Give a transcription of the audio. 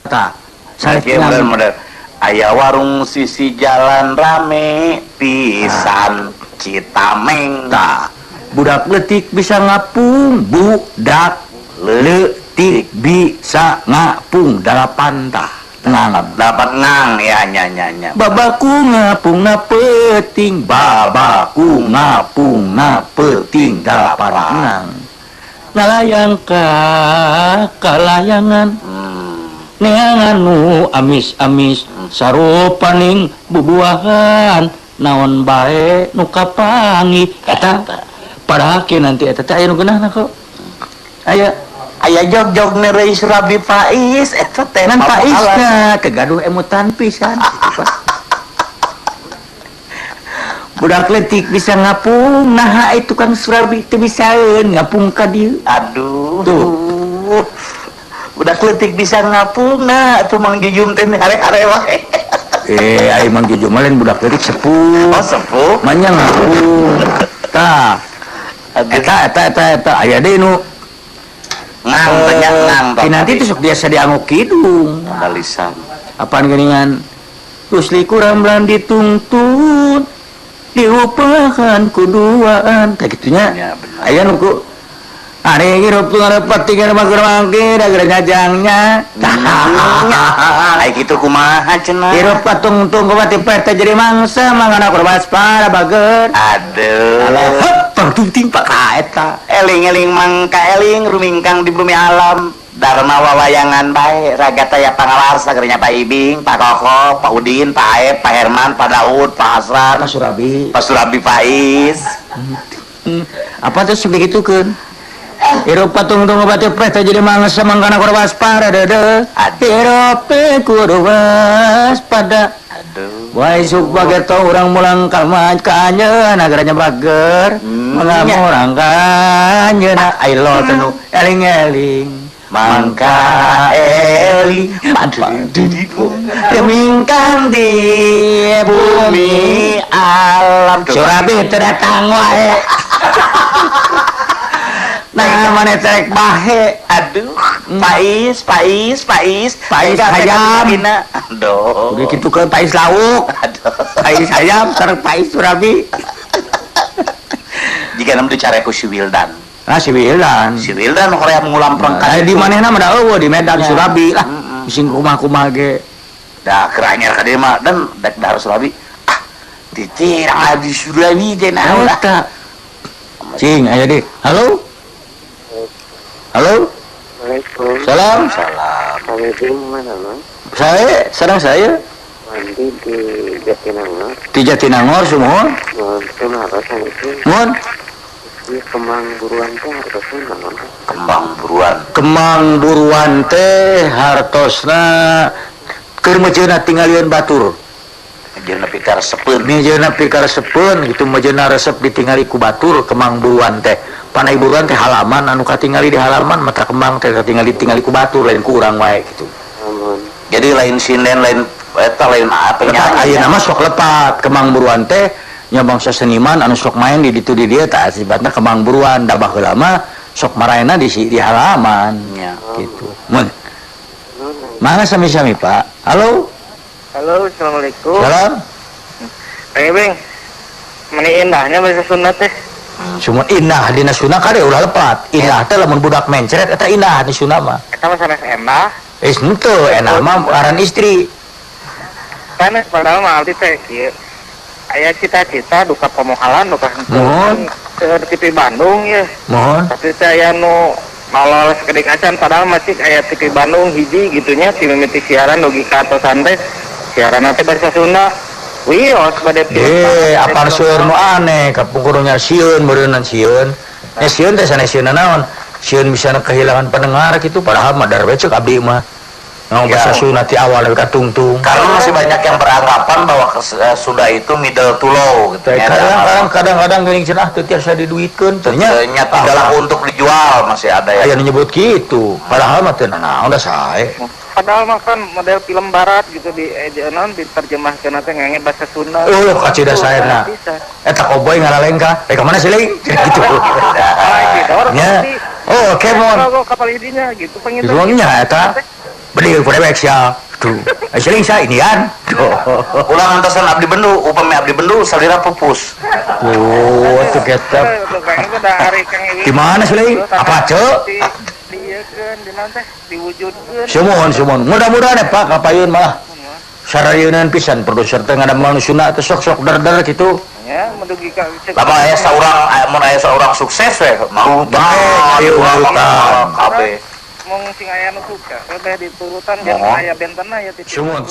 tak model aya warung sisi jalan rame pisan Citameng tak budak letik bisa ngapung budak letik bisa ngapung dalapan tah dapat ngang ya nyanya babaku ngapung na peting babaku ngapung na peting dalapan ngang ngalayang kalayangan neangan nu amis-amis sarupaning bubuahan naon bae nu kapangi eta padahal nanti eta teh aya nu geunahna kok aya jog-jog neureuy Surabi Faiz eta teh nan Faizna kegaduh emutan pisan budak letik bisa ngapung nah itu Kang Surabi teu bisaeun ngapung ka dieu aduh tuh. Budak letik bisa ngapung nah atuh Mang Jujum teh are-are wae ai Mang Jujum lain budak letik sepuh oh sepuh manya ngapung tah eta aya deui nu ngang banyak ngang nanti itu sok biasa dianggo kidung dalisan apaan geuningan terus likuram lan ditungtun diupahan kuduaan kayak gitunya ya, aya nu ku ari hirup teu ngarepat tinggal mager mangke da ngajangnya ai kitu kumaha cenah hirup patung-tung kubati peta jadi mangsa mangana korban para bager aduh ting pak eta eling-eling mangka eling rumingkang di bumi alam Dharma wawayangan bae raga taya pangawarsa gernya Pak Ibing, Pak Koko, Pak Udin, Pak Aep, Pak Herman, Pak Daud, Pak Hasran, Pak Surabi Faiz. Apa tuh sebegitu kan? Hirup patung-tung obat pesta jadi mangsa mangkana kudu waspada dede. Hirup kudu waspada. Wah isuk bager tau orang mulang kalmaj kanyeun agaranya bager. Mengamurang kanyeun ailo tenu eling-eling. Mangka eling kemingkang di bumi alam Surabi terdatang wae nah mana terek bahe aduh Faiz hayam aduh udah gitu ke Faiz lauk Faiz hayam terek Faiz Surabi jika nam dicareku si Wildan si Wildan hoream ngulam perengkat di manehna mah da eueuh di Medan Surabi lah bising kumah-kumah ge da keranyar ka dieu mah dan dek dar Surabi titirang di Surabi teh naon eta cing aya deui halo Waalaikumsalam. Salam. Kami di mana, Mas? Saya Mandi di Jatinangor. di Jatinangor semua. Kenapa kami itu? Mohon. Ini kembang buruan teh hartosna naon? Kembang buruan teh hartosna keur mejeuna tingalieun batur. Mejeuna pikar sepeun gitu mejeuna resep ditingali ku batur kembang buruan teh. Panai buruan teh halaman anu katingali di halaman mata kembang teh katingali ku batur lain ku urang wae gitu. Jadi lain sinden lain eta lain apa nya ayeuna mah sok lepat kembang buruan teh nya bangsa seniman anu sok main di ditu di dieu tah sifatna kembang buruan da baheula mah sok maraena di halaman nya gitu. Mun mana sami-sami Pak. Halo, assalamualaikum. Salam. Beng, meni indahnya bahasa Sunda teh. Cuma indah dina Sunda kade ulah lepat. Indah teh lamun budak mencret eta indah di Sunda mah. Eta mah sanes endah. Henteu endah mah aran istri. Sanes padahal mah aldi teh kieu. Aya cita-cita duka pemohalan duka mohon ke TV Bandung ya. Mohon. Tapi teh aya nu lolos kedik acan padahal masih aya TV Bandung hiji gitunya ti mimiti siaran logika atau santai. Siaran teh bahasa Sunda. Wios bade apaan seueur nu aneh kapungkurunya sieun beureunan sieun sieun teh sanesieunna naon sieun bisa kehilangan pendengar gitu padahal mah dar becek abdi mah ngomong bahasa Sunda ti awal ka tungtung karena masih banyak yang beranggapan bahwa Sunda itu middle to low gitu kadang-kadang geuning cenah teu tiasa diduitkeun teh nya tidaklah untuk dijual masih ada aya nu nyebut kitu padahal mah teu naon da sae. Padahal mah kan model film barat gitu di ejenan diterjemahkeun teh ngenge bahasa Sunda. Kacida saena. Eta koboy ngalalengka. Ka mana sih leuing? Gitu. Nya. Kemon. Kapal hidinya gitu pengen. Itu nya eta. Beli dewek sia. Tuh. Seling sa inian. Tuh. Ulang antasan abdi bendu, upami abdi bendu salira pupus. Oh, itu kita. Di mana sih lagi? Apa cek? Dieukeun di nanti diwujudkeun. Sumon. Mudah-mudahan ya Pak kapayun malah. Sarayeunan pisan produser teh ngadamel nu sunna teh sok-sok dar-dar kitu. Ya, mendugi ka Lama aya saurang sukses we mau Bae, ayo urutan. kabeh. mung sing aya nu suka, teh diturutan jangan aya bentena ya titip. Sumon.